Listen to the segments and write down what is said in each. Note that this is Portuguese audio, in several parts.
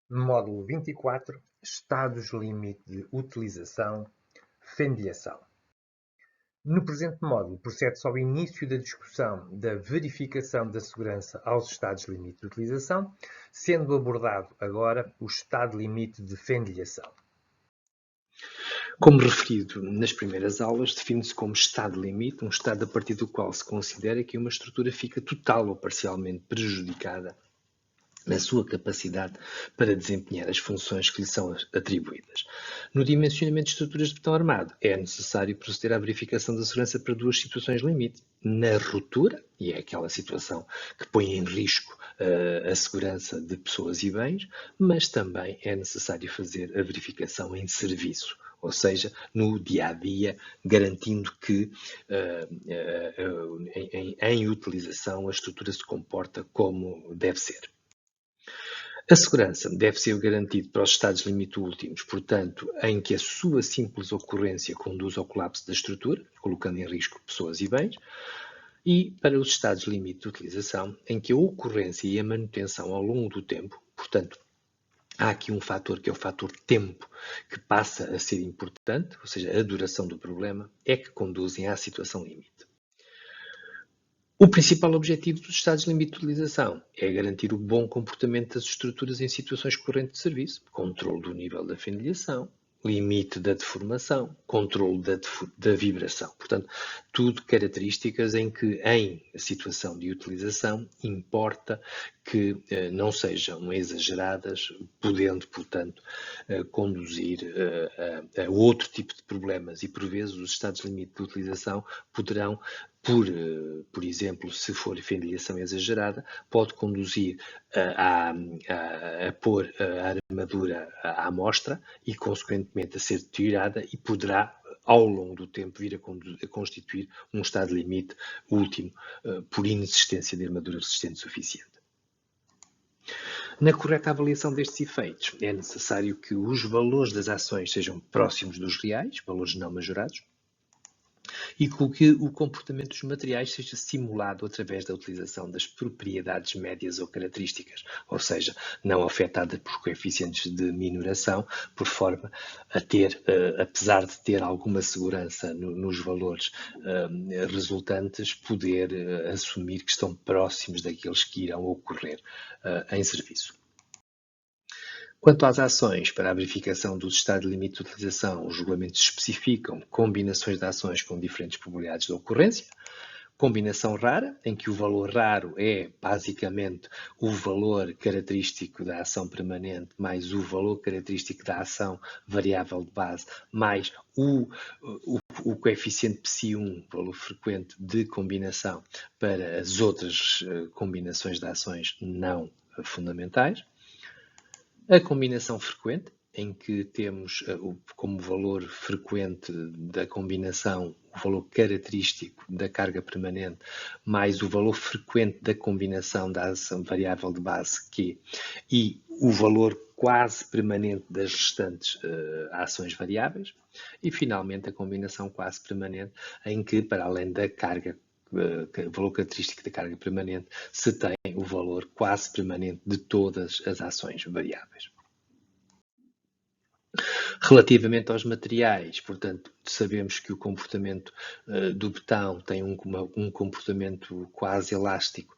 Módulo 24. Estados limite de utilização, fendilhação. No presente módulo, procede-se ao início da discussão da verificação da segurança aos estados limite de utilização, sendo abordado agora o estado limite de fendilhação. Como referido nas primeiras aulas, define-se como estado limite um estado a partir do qual se considera que uma estrutura fica total ou parcialmente prejudicada na sua capacidade para desempenhar as funções que lhe são atribuídas. No dimensionamento de estruturas de betão armado, é necessário proceder à verificação da segurança para duas situações limite. Na ruptura, e é aquela situação que põe em risco a segurança de pessoas e bens, mas também é necessário fazer a verificação em serviço, ou seja, no dia-a-dia, garantindo que em utilização a estrutura se comporta como deve ser. A segurança deve ser garantida para os estados limite últimos, portanto, em que a sua simples ocorrência conduz ao colapso da estrutura, colocando em risco pessoas e bens, e para os estados limite de utilização, em que a ocorrência e a manutenção ao longo do tempo, portanto, há aqui um fator que é o fator tempo, que passa a ser importante, ou seja, a duração do problema, é que conduzem à situação limite. O principal objetivo dos estados limite de utilização é garantir o bom comportamento das estruturas em situações correntes de serviço, controle do nível da fendilhação, limite da deformação, controle da vibração. Portanto, tudo características em que, em situação de utilização, importa que não sejam exageradas, podendo, portanto, conduzir a outro tipo de problemas e, por vezes, os estados limite de utilização poderão por exemplo, se for fendilhação exagerada, pode conduzir a pôr a armadura à mostra e, consequentemente, a ser deteriorada e poderá, ao longo do tempo, vir a constituir um estado limite último por inexistência de armadura resistente suficiente. Na correta avaliação destes efeitos, é necessário que os valores das ações sejam próximos dos reais, valores não majorados, e que o comportamento dos materiais seja simulado através da utilização das propriedades médias ou características, ou seja, não afetada por coeficientes de minoração, por forma a ter, apesar de ter alguma segurança nos valores resultantes, poder assumir que estão próximos daqueles que irão ocorrer em serviço. Quanto às ações para a verificação do estado de limite de utilização, os regulamentos especificam combinações de ações com diferentes probabilidades de ocorrência. Combinação rara, em que o valor raro é basicamente o valor característico da ação permanente mais o valor característico da ação variável de base mais o coeficiente psi1, valor frequente de combinação para as outras combinações de ações não fundamentais. A combinação frequente, em que temos como valor frequente da combinação o valor característico da carga permanente mais o valor frequente da combinação da ação variável de base Q e o valor quase permanente das restantes ações variáveis. E, finalmente, a combinação quase permanente, em que, para além da carga valor característico da carga permanente, se tem o valor quase permanente de todas as ações variáveis. Relativamente aos materiais, portanto, sabemos que o comportamento do betão tem um comportamento quase elástico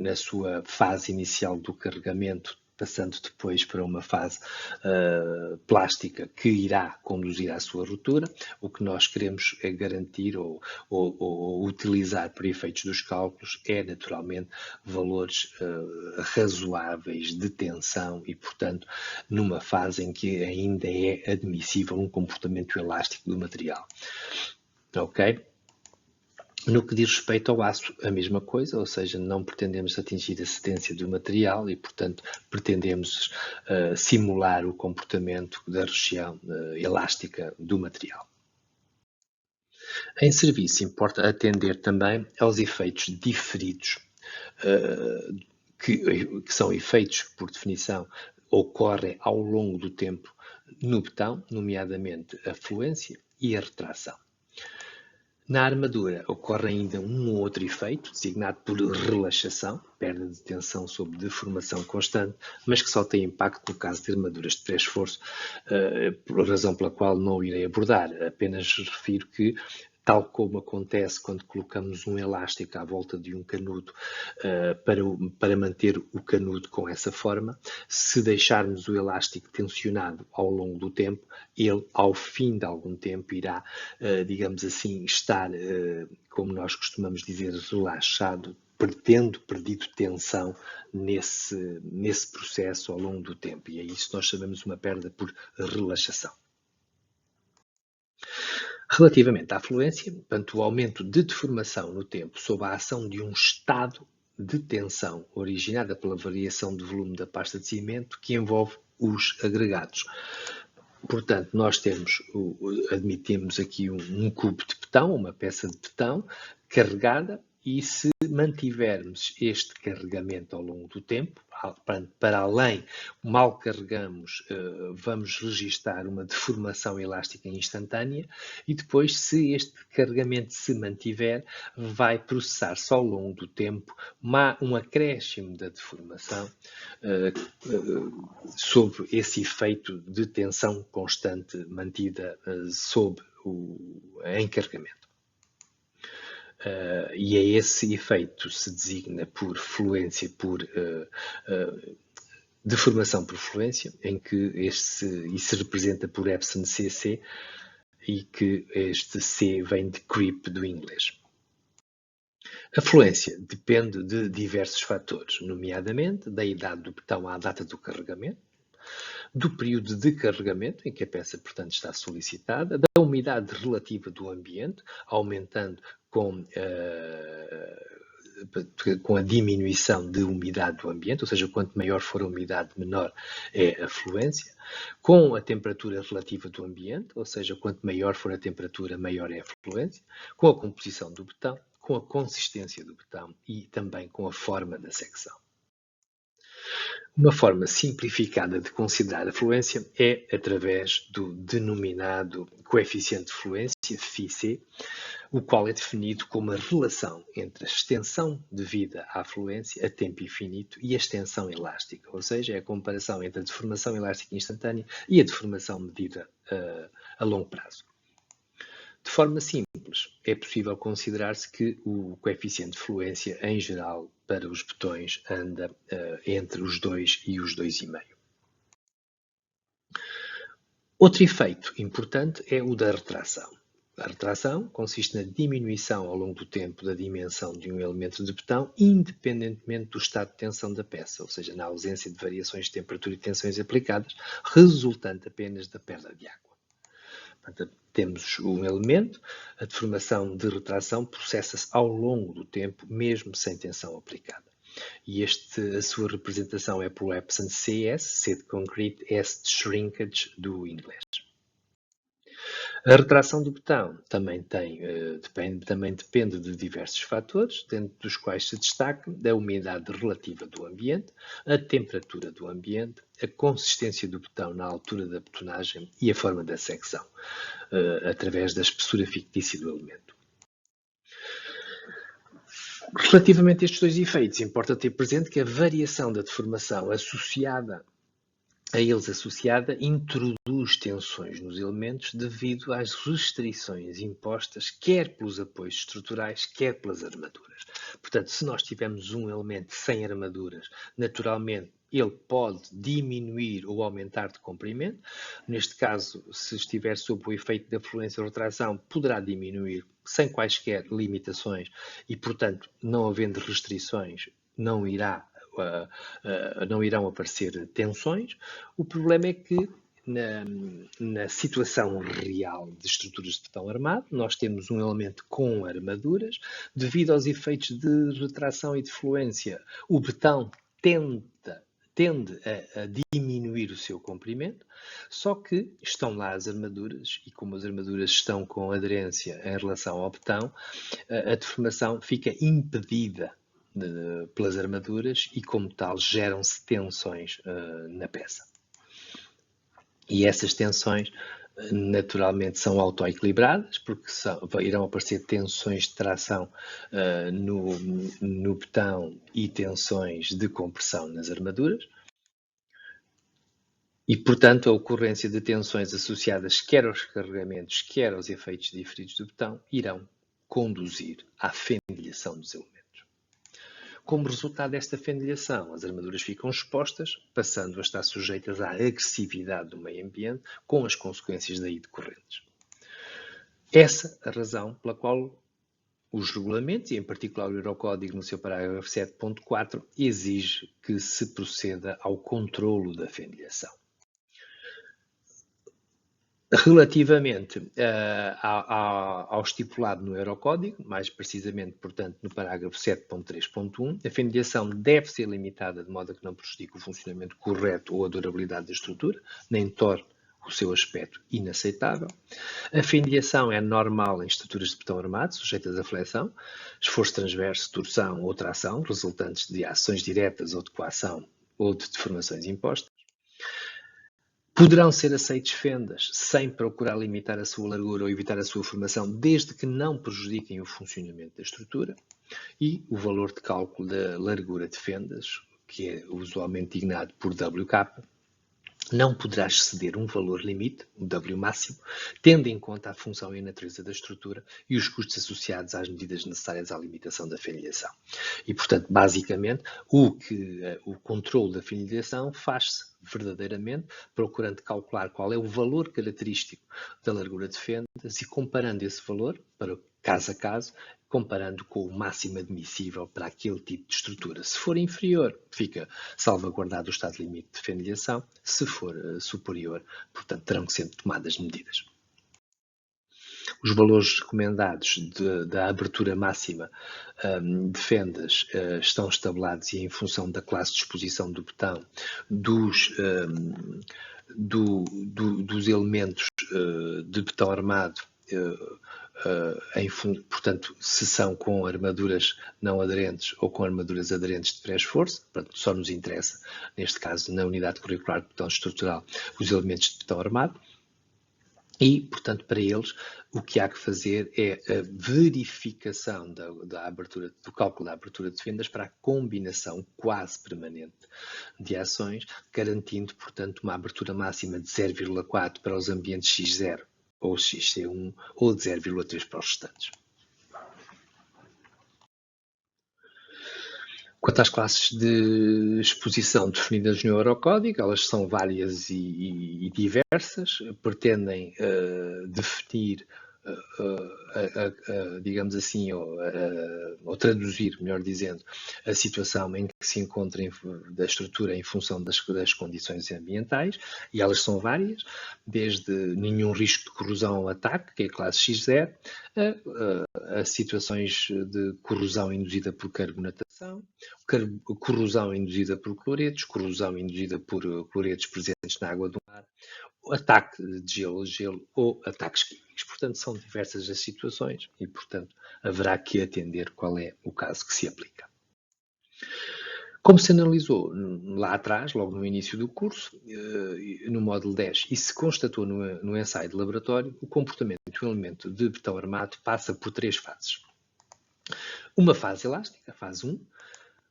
na sua fase inicial do carregamento, passando depois para uma fase plástica que irá conduzir à sua ruptura. O que nós queremos é garantir ou utilizar para efeitos dos cálculos é naturalmente valores razoáveis de tensão e, portanto, numa fase em que ainda é admissível um comportamento elástico do material. Ok? No que diz respeito ao aço, a mesma coisa, ou seja, não pretendemos atingir a cedência do material e, portanto, pretendemos simular o comportamento da região elástica do material. Em serviço, importa atender também aos efeitos diferidos, que são efeitos, por definição, ocorrem ao longo do tempo no betão, nomeadamente a fluência e a retração. Na armadura ocorre ainda um outro efeito, designado por relaxação, perda de tensão sob deformação constante, mas que só tem impacto no caso de armaduras de pré-esforço, por razão pela qual não o irei abordar. Apenas refiro que, tal como acontece quando colocamos um elástico à volta de um canudo para manter o canudo com essa forma, se deixarmos o elástico tensionado ao longo do tempo, ele, ao fim de algum tempo, irá, digamos assim, estar, como nós costumamos dizer, relaxado, tendo perdido tensão nesse processo ao longo do tempo. E é isso que nós chamamos uma perda por relaxação. Relativamente à fluência, portanto, o aumento de deformação no tempo sob a ação de um estado de tensão originada pela variação de volume da pasta de cimento que envolve os agregados. Portanto, nós admitimos aqui um cubo de betão, uma peça de betão carregada, e se mantivermos este carregamento ao longo do tempo, para além, mal carregamos, vamos registar uma deformação elástica instantânea, e depois, se este carregamento se mantiver, vai processar-se ao longo do tempo um acréscimo da deformação sob esse efeito de tensão constante mantida sob em carregamento. E é esse efeito se designa por fluência, por deformação por fluência, em que e se representa por Epson CC, e que este C vem de creep do inglês. A fluência depende de diversos fatores, nomeadamente da idade do betão à data do carregamento, do período de carregamento em que a peça, portanto, está solicitada, da umidade relativa do ambiente, aumentando com a diminuição de umidade do ambiente, ou seja, quanto maior for a umidade, menor é a fluência, com a temperatura relativa do ambiente, ou seja, quanto maior for a temperatura, maior é a fluência, com a composição do betão, com a consistência do betão e também com a forma da secção. Uma forma simplificada de considerar a fluência é através do denominado coeficiente de fluência, φC, o qual é definido como a relação entre a extensão devida à fluência a tempo infinito e a extensão elástica, ou seja, é a comparação entre a deformação elástica instantânea e a deformação medida a longo prazo. De forma simples, é possível considerar-se que o coeficiente de fluência, em geral, para os betões, anda entre os 2 e os 2,5. Outro efeito importante é o da retração. A retração consiste na diminuição ao longo do tempo da dimensão de um elemento de betão, independentemente do estado de tensão da peça, ou seja, na ausência de variações de temperatura e tensões aplicadas, resultante apenas da perda de água. Portanto, temos um elemento, a deformação de retração processa-se ao longo do tempo, mesmo sem tensão aplicada. E a sua representação é pelo Epson CS, C de concrete, S de shrinkage do inglês. A retração do betão também depende de diversos fatores, dentro dos quais se destaca a umidade relativa do ambiente, a temperatura do ambiente, a consistência do betão na altura da betonagem e a forma da secção, através da espessura fictícia do elemento. Relativamente a estes dois efeitos, importa ter presente que a variação da deformação associada introduz tensões nos elementos devido às restrições impostas quer pelos apoios estruturais, quer pelas armaduras. Portanto, se nós tivermos um elemento sem armaduras, naturalmente ele pode diminuir ou aumentar de comprimento. Neste caso, se estiver sob o efeito da fluência ou retração, poderá diminuir sem quaisquer limitações e, portanto, não havendo restrições, não irão aparecer tensões. O problema é que na situação real de estruturas de betão armado, nós temos um elemento com armaduras. Devido aos efeitos de retração e de fluência, o betão tende a diminuir o seu comprimento, só que estão lá as armaduras, e como as armaduras estão com aderência em relação ao betão, a deformação fica impedida pelas armaduras e, como tal, geram-se tensões na peça. E essas tensões naturalmente são autoequilibradas, porque irão aparecer tensões de tração no betão e tensões de compressão nas armaduras. E, portanto, a ocorrência de tensões associadas quer aos carregamentos, quer aos efeitos diferidos do betão, irão conduzir à fendilhação dos elementos. Como resultado desta fendilhação, as armaduras ficam expostas, passando a estar sujeitas à agressividade do meio ambiente, com as consequências daí decorrentes. Essa a razão pela qual os regulamentos, e em particular o Eurocódigo no seu parágrafo 7.4, exige que se proceda ao controlo da fendilhação. Relativamente ao estipulado no Eurocódigo, mais precisamente, portanto, no parágrafo 7.3.1, a fendilhação deve ser limitada de modo a que não prejudique o funcionamento correto ou a durabilidade da estrutura, nem torne o seu aspecto inaceitável. A fendilhação é normal em estruturas de betão armado, sujeitas a flexão, esforço transverso, torção ou tração, resultantes de ações diretas ou de coação ou de deformações impostas. Poderão ser aceites fendas sem procurar limitar a sua largura ou evitar a sua formação, desde que não prejudiquem o funcionamento da estrutura. E o valor de cálculo da largura de fendas, que é usualmente designado por WK, não poderá exceder um valor limite, o W máximo, tendo em conta a função e a natureza da estrutura e os custos associados às medidas necessárias à limitação da fenilhação. E, portanto, basicamente, o controle da fenilhação faz-se verdadeiramente procurando calcular qual é o valor característico da largura de fendas e comparando esse valor, para caso a caso, comparando com o máximo admissível para aquele tipo de estrutura. Se for inferior, fica salvaguardado o estado limite de fenilhação. Se for superior, portanto, terão que ser tomadas medidas. Os valores recomendados da abertura máxima de fendas estão estabelecidos e em função da classe de exposição do betão, dos elementos de betão armado, portanto, se são com armaduras não aderentes ou com armaduras aderentes de pré-esforço, portanto, só nos interessa, neste caso, na unidade curricular de betão estrutural, os elementos de betão armado. E, portanto, para eles, o que há que fazer é a verificação da abertura, do cálculo da abertura de fendas para a combinação quase permanente de ações, garantindo, portanto, uma abertura máxima de 0,4 para os ambientes X0 ou XC1 ou de 0,3 para os restantes. Quanto às classes de exposição definidas no Eurocódigo, elas são várias e diversas, pretendem definir, digamos assim, ou traduzir, melhor dizendo, a situação em que se encontra da estrutura em função das condições ambientais, e elas são várias, desde nenhum risco de corrosão ou ataque, que é a classe X0, a situações de corrosão induzida por carbonatação, corrosão induzida por cloretos, corrosão induzida por cloretos presentes na água do mar, ataque de gelo a gelo ou ataques químicos. Portanto, são diversas as situações e, portanto, haverá que atender qual é o caso que se aplica. Como se analisou lá atrás, logo no início do curso, no módulo 10, e se constatou no ensaio de laboratório, o comportamento do elemento de betão armado passa por 3 fases. Uma fase elástica, a fase 1,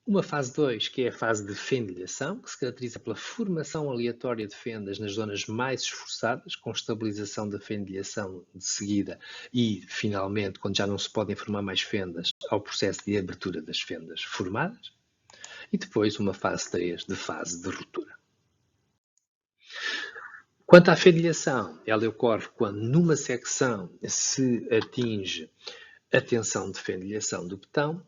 uma fase 2, que é a fase de fendilhação, que se caracteriza pela formação aleatória de fendas nas zonas mais esforçadas, com estabilização da fendilhação de seguida e, finalmente, quando já não se podem formar mais fendas, ao processo de abertura das fendas formadas. E depois uma fase 3, de fase de ruptura. Quanto à fendilhação, ela ocorre quando numa secção se atinge a tensão de fendilhação do betão.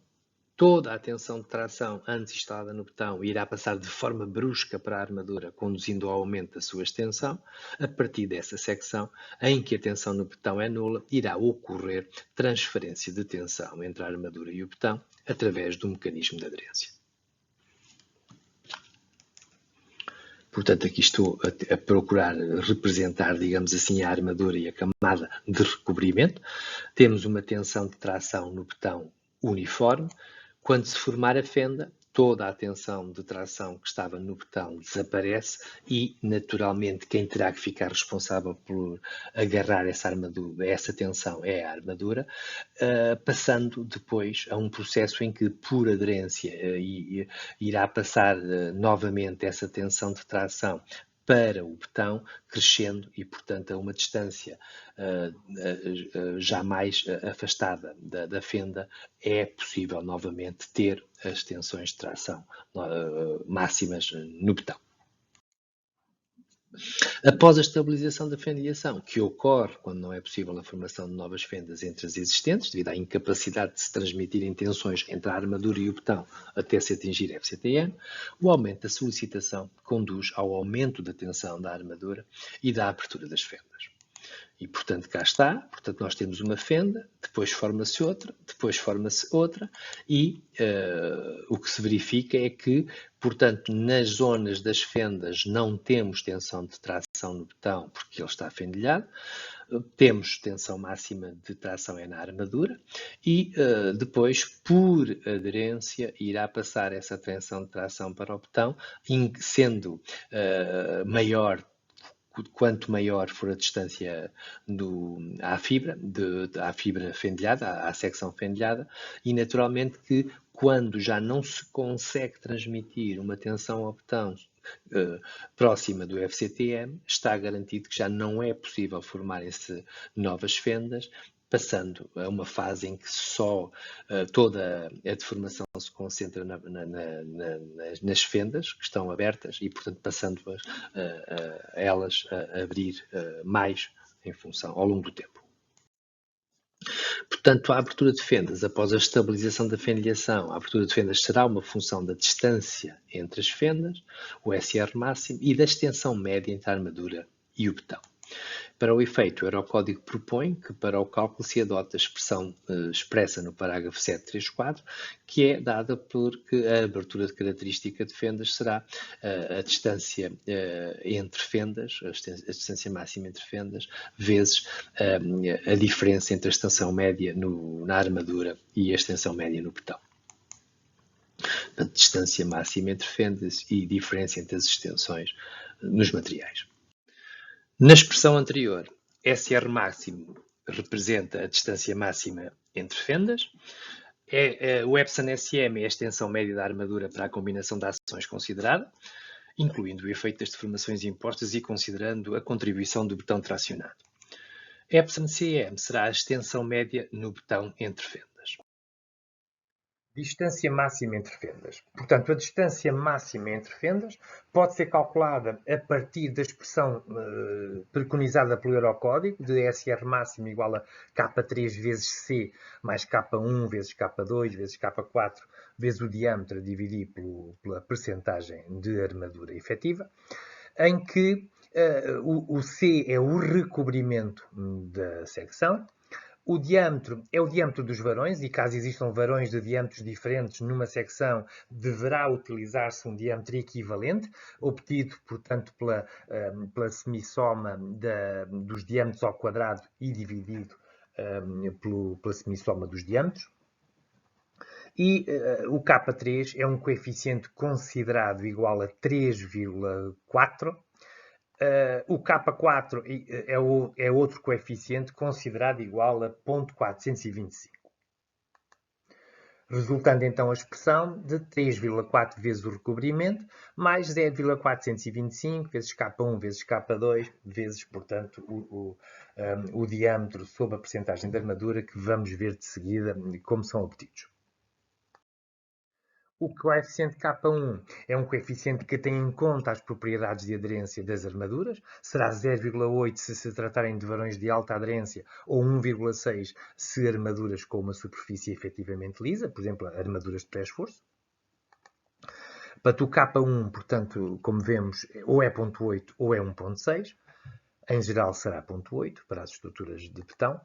Toda a tensão de tração antes instalada no betão irá passar de forma brusca para a armadura, conduzindo ao aumento da sua extensão. A partir dessa secção, em que a tensão no betão é nula, irá ocorrer transferência de tensão entre a armadura e o betão através do mecanismo de aderência. Portanto, aqui estou a procurar representar, digamos assim, a armadura e a camada de recobrimento. Temos uma tensão de tração no betão uniforme. Quando se formar a fenda, toda a tensão de tração que estava no betão desaparece e, naturalmente, quem terá que ficar responsável por agarrar essa armadura, essa tensão é a armadura, passando depois a um processo em que, por aderência, irá passar novamente essa tensão de tração para o betão, crescendo e, portanto, a uma distância já mais afastada da fenda, é possível novamente ter as tensões de tração máximas no betão. Após a estabilização da fendiação, que ocorre quando não é possível a formação de novas fendas entre as existentes, devido à incapacidade de se transmitirem tensões entre a armadura e o betão até se atingir FCTM, o aumento da solicitação conduz ao aumento da tensão da armadura e da abertura das fendas. E, portanto, cá está. Portanto, nós temos uma fenda, depois forma-se outra, e o que se verifica é que, portanto, nas zonas das fendas não temos tensão de tração no betão, porque ele está fendilhado. Temos tensão máxima de tração é na armadura e depois, por aderência, irá passar essa tensão de tração para o betão, sendo maior. Quanto maior for a distância à fibra fendilhada, à secção fendilhada, e naturalmente que quando já não se consegue transmitir uma tensão ao betão próxima do FCTM, está garantido que já não é possível formarem-se novas fendas, passando a uma fase em que só toda a deformação se concentra nas fendas que estão abertas e, portanto, passando elas a abrir mais em função ao longo do tempo. Portanto, a abertura de fendas após a estabilização da fenilhação, a abertura de fendas será uma função da distância entre as fendas, o SR máximo, e da extensão média entre a armadura e o betão. Para o efeito, o Eurocódigo propõe que para o cálculo se adote a expressão expressa no parágrafo 734, que é dada porque a abertura de característica de fendas será a distância entre fendas, a distância máxima entre fendas, vezes a diferença entre a extensão média na armadura e a extensão média no betão. A distância máxima entre fendas e diferença entre as extensões nos materiais. Na expressão anterior, SR máximo representa a distância máxima entre fendas. O epsilon SM é a extensão média da armadura para a combinação de ações considerada, incluindo o efeito das deformações impostas e considerando a contribuição do betão tracionado. Epsilon CM será a extensão média no betão entre fendas. Distância máxima entre fendas. Portanto, a distância máxima entre fendas pode ser calculada a partir da expressão preconizada pelo Eurocódigo, de SR máximo igual a K3 vezes C mais K1 vezes K2 vezes K4 vezes o diâmetro dividido pela percentagem de armadura efetiva, em que o C é o recobrimento da secção. O diâmetro é o diâmetro dos varões e caso existam varões de diâmetros diferentes numa secção, deverá utilizar-se um diâmetro equivalente, obtido, portanto, pela semissoma dos diâmetros ao quadrado e dividido pela semissoma dos diâmetros. E o K3 é um coeficiente considerado igual a 3,4. O K4 é outro coeficiente considerado igual a 0,425. Resultando então a expressão de 3,4 vezes o recobrimento mais 0,425 vezes K1 vezes K2 vezes, portanto, o diâmetro sobre a percentagem de armadura que vamos ver de seguida como são obtidos. O coeficiente K1 é um coeficiente que tem em conta as propriedades de aderência das armaduras. Será 0,8 se tratarem de varões de alta aderência ou 1,6 se armaduras com uma superfície efetivamente lisa, por exemplo, armaduras de pré-esforço. Para o K1, portanto, como vemos, ou é 0,8 ou é 1,6. Em geral será 0,8 para as estruturas de betão.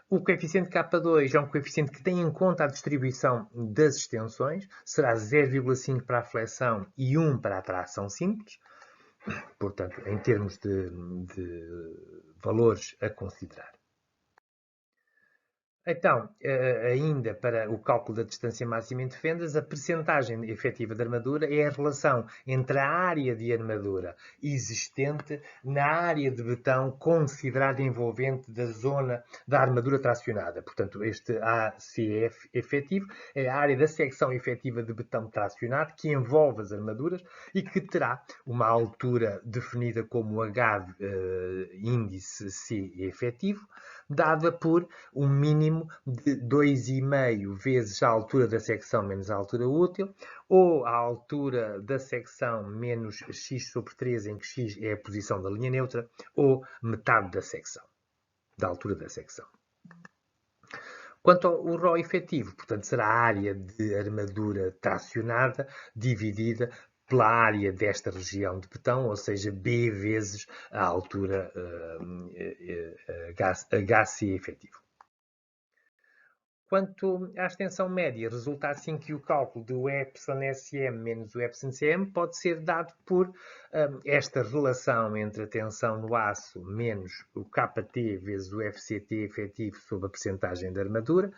O coeficiente K2 é um coeficiente que tem em conta a distribuição das extensões. Será 0,5 para a flexão e 1 para a tração simples. Portanto, em termos de valores a considerar. Então, ainda para o cálculo da distância máxima entre fendas, a percentagem efetiva de armadura é a relação entre a área de armadura existente na área de betão considerada envolvente da zona da armadura tracionada. Portanto, este ACF efetivo é a área da secção efetiva de betão tracionado que envolve as armaduras e que terá uma altura definida como H índice C efetivo, dada por um mínimo de 2,5 vezes a altura da secção menos a altura útil, ou a altura da secção menos x sobre 3, em que x é a posição da linha neutra, ou metade da secção, da altura da secção. Quanto ao ρ efetivo, portanto, será a área de armadura tracionada dividida pela área desta região de betão, ou seja, B vezes a altura HC efetivo. Quanto à extensão média, resulta assim que o cálculo do εsm menos o εcm pode ser dado por esta relação entre a tensão no aço menos o kT vezes o FCT efetivo sobre a percentagem de armadura,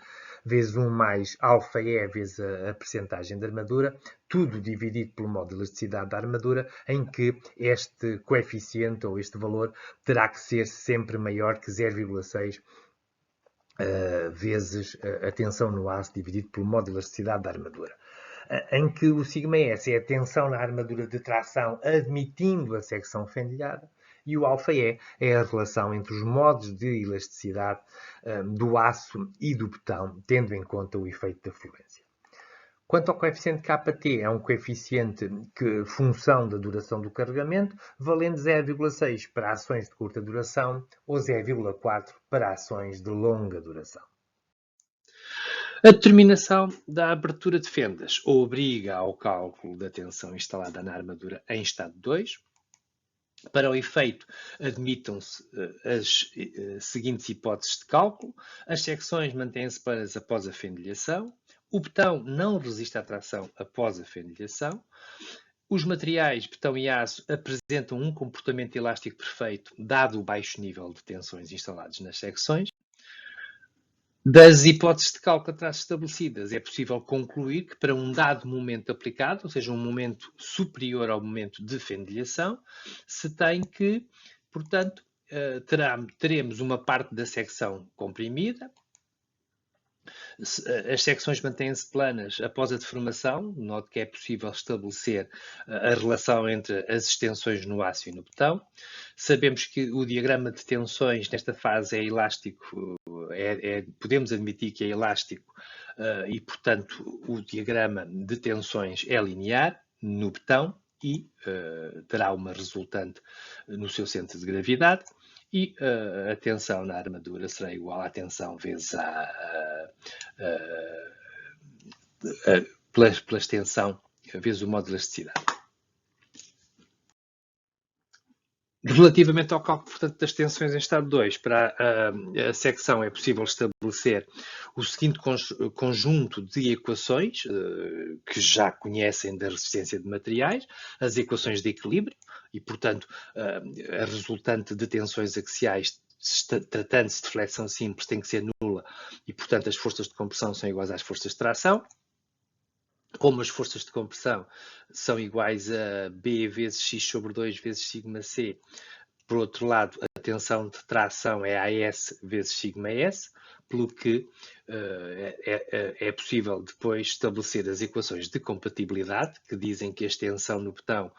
vezes 1 mais αe vezes a percentagem de armadura, tudo dividido pelo modo de elasticidade da armadura, em que este coeficiente ou este valor terá que ser sempre maior que 0,6 vezes a tensão no aço dividido pelo modo de elasticidade da armadura, em que o σS é a tensão na armadura de tração admitindo a secção fendilhada e o αe é a relação entre os modos de elasticidade do aço e do betão, tendo em conta o efeito da fluência. Quanto ao coeficiente kT, é um coeficiente que, função da duração do carregamento, valendo 0,6 para ações de curta duração ou 0,4 para ações de longa duração. A determinação da abertura de fendas obriga ao cálculo da tensão instalada na armadura em estado 2. Para o efeito, admitam-se as seguintes hipóteses de cálculo. As secções mantêm-se planas após a fendilhação. O betão não resiste à tração após a fendilhação. Os materiais betão e aço apresentam um comportamento elástico perfeito, dado o baixo nível de tensões instalados nas secções. Das hipóteses de cálculo atrás estabelecidas, é possível concluir que para um dado momento aplicado, ou seja, um momento superior ao momento de fendilhação, se tem que, portanto, teremos uma parte da secção comprimida. As secções mantêm-se planas após a deformação. Note que é possível estabelecer a relação entre as extensões no aço e no betão. Sabemos que o diagrama de tensões nesta fase é elástico, podemos admitir que é elástico e, portanto, o diagrama de tensões é linear no betão e terá uma resultante no seu centro de gravidade. E a tensão na armadura será igual à tensão vezes pela extensão vezes o modo de elasticidade. Relativamente ao cálculo, portanto, das tensões em estado 2, para a secção é possível estabelecer o seguinte conjunto de equações, que já conhecem da resistência de materiais, as equações de equilíbrio, e, portanto, a resultante de tensões axiais, tratando-se de flexão simples, tem que ser nula, e, portanto, as forças de compressão são iguais às forças de tração. Como as forças de compressão são iguais a B vezes X sobre 2 vezes σc, por outro lado, a tensão de tração é AS vezes σs, pelo que é possível depois estabelecer as equações de compatibilidade, que dizem que a extensão no betão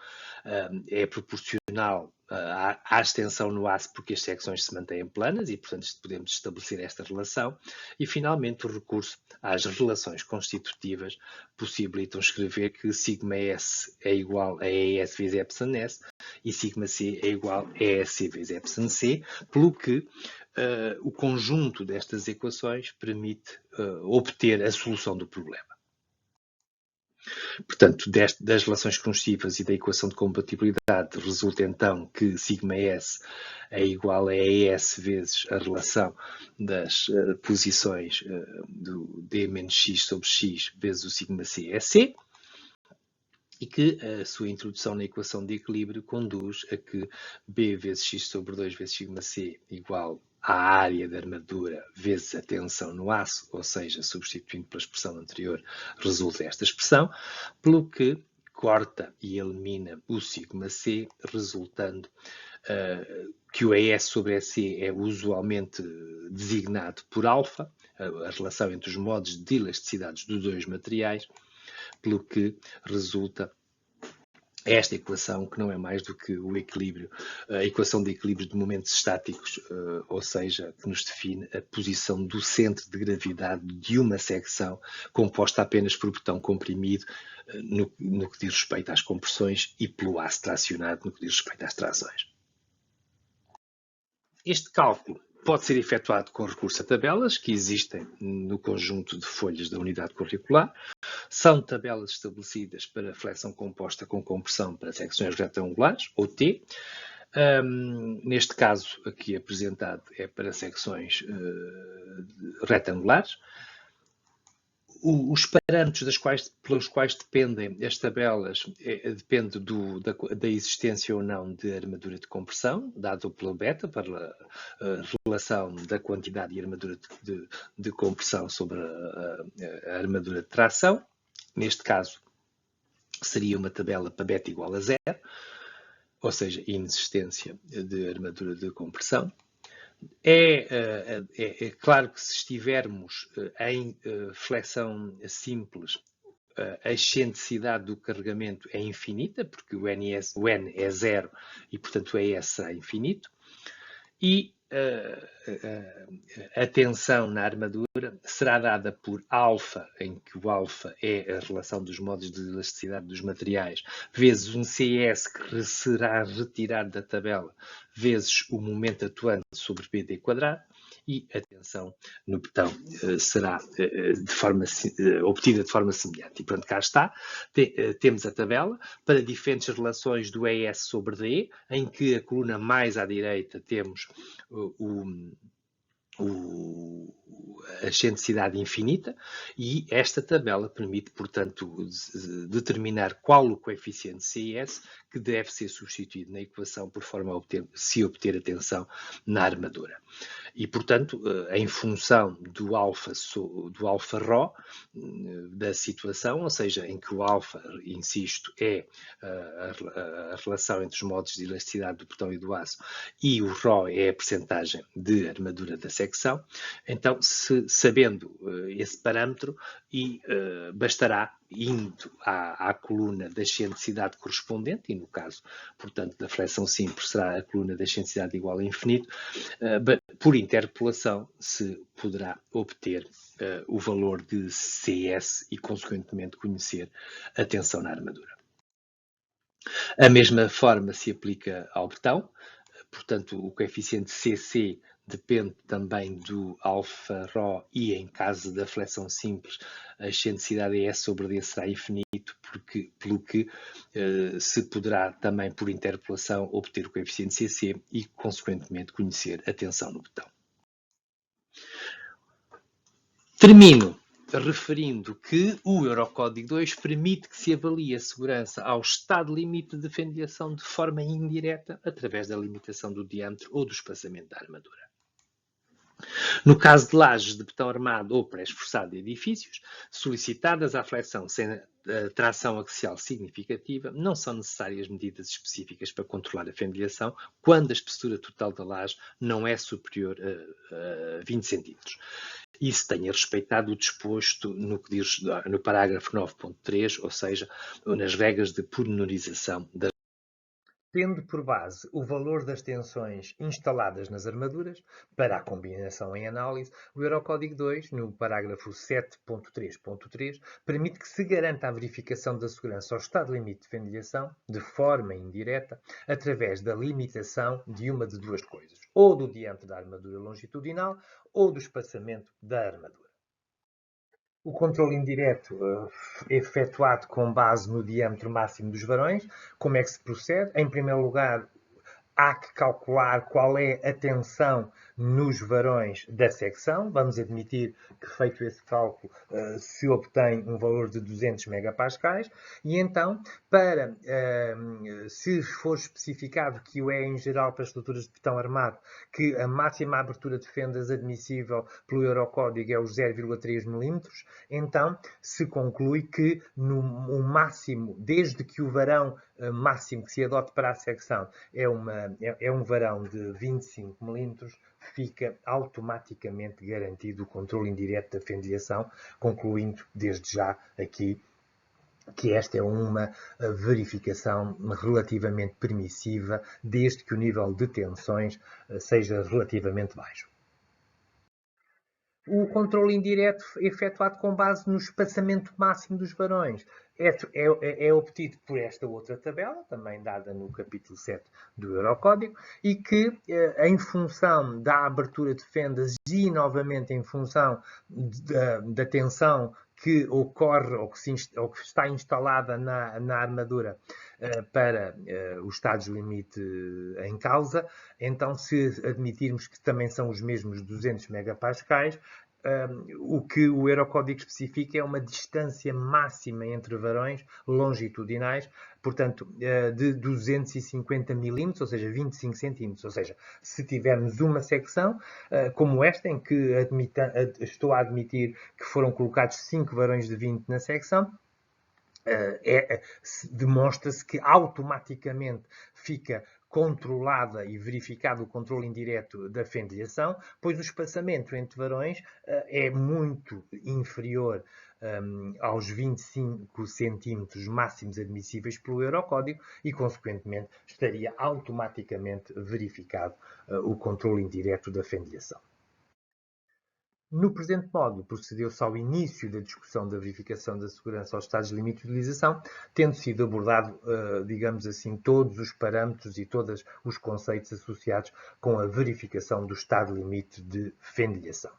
é proporcional à extensão no aço, porque as secções se mantêm planas e, portanto, podemos estabelecer esta relação. E, finalmente, o recurso às relações constitutivas possibilitam escrever que σs é igual a ES vezes εs e σc é igual a ESC vezes εc, pelo que o conjunto destas equações permite obter a solução do problema. Portanto, das relações constitutivas e da equação de compatibilidade resulta então que σs é igual a ES vezes a relação das posições do D menos X sobre X vezes o σc é C, e que a sua introdução na equação de equilíbrio conduz a que B vezes X sobre 2 vezes σc igual à área da armadura vezes a tensão no aço, ou seja, substituindo pela expressão anterior, resulta esta expressão, pelo que corta e elimina o σc, resultando que o ES sobre EC é usualmente designado por alfa, a relação entre os modos de elasticidade dos dois materiais, pelo que resulta esta equação, que não é mais do que o equilíbrio, a equação de equilíbrio de momentos estáticos, ou seja, que nos define a posição do centro de gravidade de uma secção composta apenas por botão comprimido no que diz respeito às compressões e pelo aço tracionado no que diz respeito às trações. Este cálculo pode ser efetuado com recurso a tabelas que existem no conjunto de folhas da unidade curricular. São tabelas estabelecidas para flexão composta com compressão para secções retangulares, ou T. Neste caso aqui apresentado é para secções retangulares. Os parâmetros pelos quais dependem as tabelas depende da existência ou não de armadura de compressão, dado pela beta, pela relação da quantidade de armadura de compressão sobre a armadura de tração. Neste caso, seria uma tabela para beta igual a 0, ou seja, inexistência de armadura de compressão. É claro que se estivermos em flexão simples, a excentricidade do carregamento é infinita, porque o N é 0 e, portanto, o ES será infinito. E a tensão na armadura será dada por alfa, em que o alfa é a relação dos modos de elasticidade dos materiais, vezes um CS que será retirado da tabela, vezes o momento atuante sobre BD quadrado, e a tensão no botão será obtida de forma semelhante. E pronto, cá está. Temos a tabela para diferentes relações do ES sobre DE, em que a coluna mais à direita temos a excentricidade infinita, e esta tabela permite, portanto, determinar qual o coeficiente CIS que deve ser substituído na equação por forma a obter a tensão na armadura. E, portanto, em função do alfa ρ da situação, ou seja, em que o alfa, insisto, é a relação entre os modos de elasticidade do botão e do aço, e o ρ é a percentagem de armadura da secção, então, sabendo esse parâmetro, bastará, indo à coluna da excentricidade correspondente, e no caso, portanto, da flexão simples será a coluna da excentricidade igual a infinito, por interpolação se poderá obter o valor de CS e, consequentemente, conhecer a tensão na armadura. A mesma forma se aplica ao botão, portanto, o coeficiente CC depende também do alfa ρ e, em caso da flexão simples, a excentricidade ES sobre D será infinito, pelo que se poderá também, por interpolação, obter o coeficiente CC e, consequentemente, conhecer a tensão no botão. Termino referindo que o Eurocódigo 2 permite que se avalie a segurança ao estado limite de fendiação de forma indireta, através da limitação do diâmetro ou do espaçamento da armadura. No caso de lajes de betão armado ou pré-esforçado de edifícios, solicitadas à flexão sem tração axial significativa, não são necessárias medidas específicas para controlar a fendiação quando a espessura total da laje não é superior a 20 cm. E se tenha respeitado o disposto no parágrafo 9.3, ou seja, nas regras de pormenorização da. Tendo por base o valor das tensões instaladas nas armaduras, para a combinação em análise, o Eurocódigo 2, no parágrafo 7.3.3, permite que se garanta a verificação da segurança ao estado limite de fendiação, de forma indireta, através da limitação de uma de duas coisas, ou do diâmetro da armadura longitudinal, ou do espaçamento da armadura. O controle indireto é efetuado com base no diâmetro máximo dos varões. Como é que se procede? Em primeiro lugar, há que calcular qual é a tensão nos varões da secção. Vamos admitir que, feito esse cálculo, se obtém um valor de 200 megapascais. E então, se for especificado que o é em geral para estruturas de betão armado, que a máxima abertura de fendas admissível pelo Eurocódigo é os 0,3 mm, então se conclui que no máximo, desde que o varão máximo que se adote para a secção é um varão de 25 mm, fica automaticamente garantido o controle indireto da fendilhação, concluindo desde já aqui que esta é uma verificação relativamente permissiva, desde que o nível de tensões seja relativamente baixo. O controle indireto efetuado com base no espaçamento máximo dos varões é obtido por esta outra tabela, também dada no capítulo 7 do Eurocódigo, e que, em função da abertura de fendas e, novamente, em função da tensão que ocorre ou que está instalada na armadura para os estados limite em causa, então se admitirmos que também são os mesmos 200 megapascais, o que o Eurocódigo especifica é uma distância máxima entre varões longitudinais, portanto, de 250 milímetros, ou seja, 25 centímetros. Ou seja, se tivermos uma secção como esta, em que estou a admitir que foram colocados 5 varões de 20 na secção, demonstra-se que automaticamente fica controlada e verificado o controle indireto da fendilhação, pois o espaçamento entre varões é muito inferior aos 25 centímetros máximos admissíveis pelo Eurocódigo e, consequentemente, estaria automaticamente verificado o controle indireto da fendilhação. No presente módulo, procedeu-se ao início da discussão da verificação da segurança aos estados de limite de utilização, tendo sido abordado, digamos assim, todos os parâmetros e todos os conceitos associados com a verificação do estado limite de fendilhação.